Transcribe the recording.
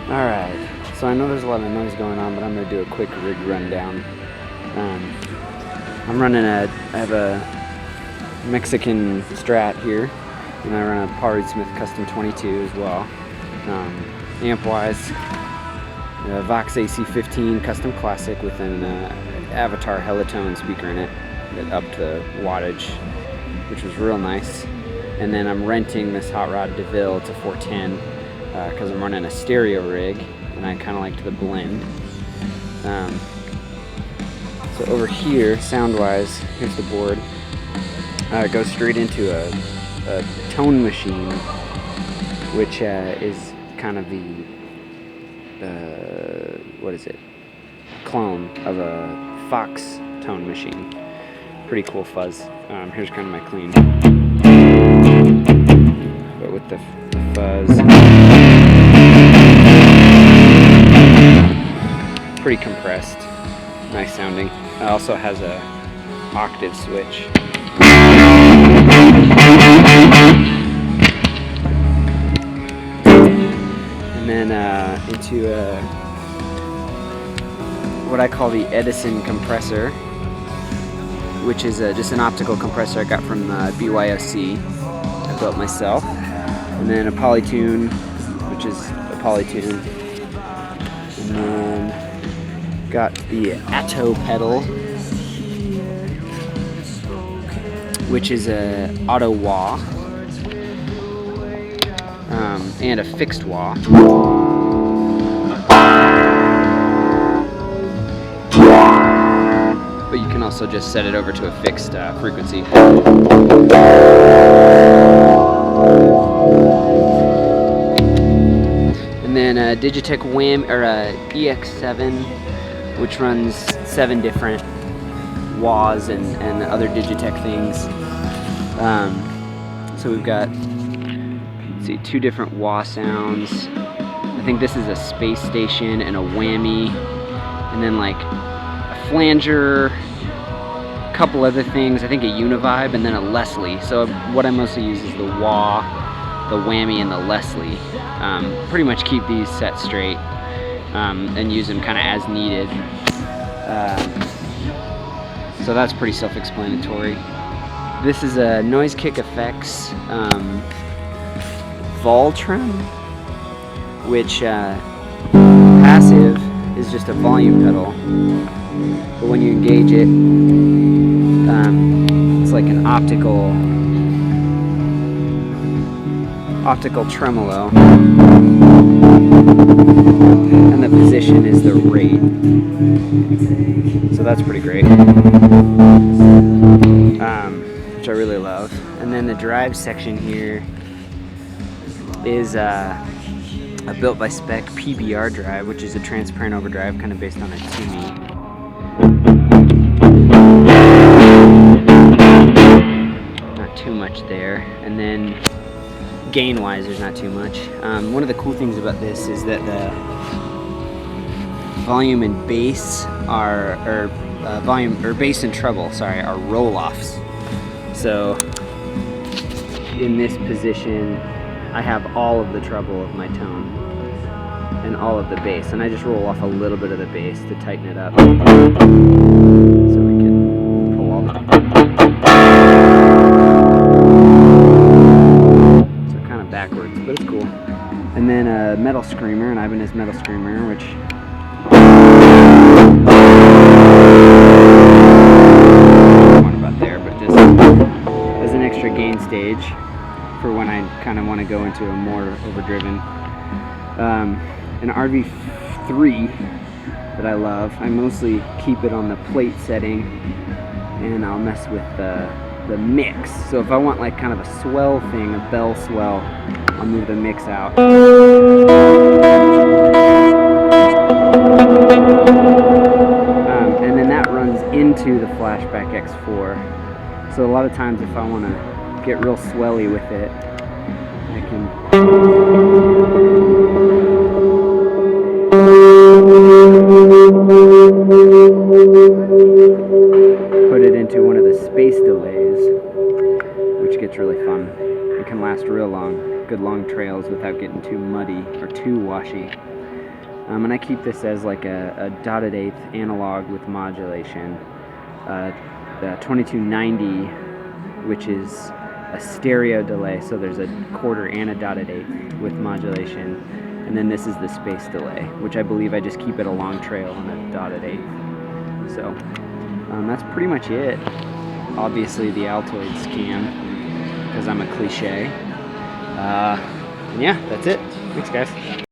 Alright, so I know there's a lot of noise going on, but I'm going to do a quick rig rundown. I have a Mexican Strat here, and I run a Polytune Custom 22 as well. Amp-wise, Vox AC15 Custom Classic with an Avatar Hellatone speaker in it that upped the wattage, which was real nice. And then I'm renting this hot rod Deville to 410 because I'm running a stereo rig and I kind of liked the blend. So over here, sound-wise, here's the board. It goes straight into a tone machine, which is kind of the clone of a Fox tone machine. Pretty cool fuzz. Here's kind of my clean, but with the fuzz, pretty compressed, nice sounding. It also has a octave switch. And then into what I call the Edison compressor, which is just an optical compressor I got from BYOC. I built myself. And then a Polytune, which is a Polytune. And then got the Atopedal, which is a auto wah, and a fixed wah. But you can also just set it over to a fixed frequency. And then a Digitech WHAM or a EX7, which runs 7 different wahs and other Digitech things. So we've got, let's see, 2 different wah sounds. I think this is a space station and a whammy, and then like a flanger, a couple other things, I think a univibe, and then a Leslie. So what I mostly use is the wah, the whammy, and the Leslie. Pretty much keep these set straight and use them kind of as needed. So that's pretty self-explanatory. This is a Noise Kick Effects VolTrem, which passive is just a volume pedal, but when you engage it, it's like an optical tremolo, and the position is the rate, so that's pretty great, which I really love. And then the drive section here is a built by Speck PBR drive, which is a transparent overdrive, kind of based on a Timmy. Not too much there. And then gain-wise, there's not too much. One of the cool things about this is that the volume and bass bass and treble, sorry, are roll-offs. So in this position, I have all of the treble of my tone and all of the bass, and I just roll off a little bit of the bass to tighten it up, so we can pull all the, so kind of backwards, but it's cool. And then a metal screamer, an Ibanez metal screamer, which one about there, but just as an extra gain stage for when I kind of want to go into a more overdriven. An RV3 that I love. I mostly keep it on the plate setting, and I'll mess with the mix. So if I want like kind of a swell thing, a bell swell, I'll move the mix out. And then that runs into the Flashback X4. So a lot of times if I want to get real swelly with it, I can put it into one of the space delays, which gets really fun. It can last real long, good long trails without getting too muddy or too washy. And I keep this as like a dotted eighth analog with modulation. The 2290, which is a stereo delay, so there's a quarter and a dotted eighth with modulation. And then this is the space delay, which I believe I just keep it a long trail on a dotted eighth. So that's pretty much it. Obviously the Altoids can, because I'm a cliche. And yeah, that's it. Thanks, guys.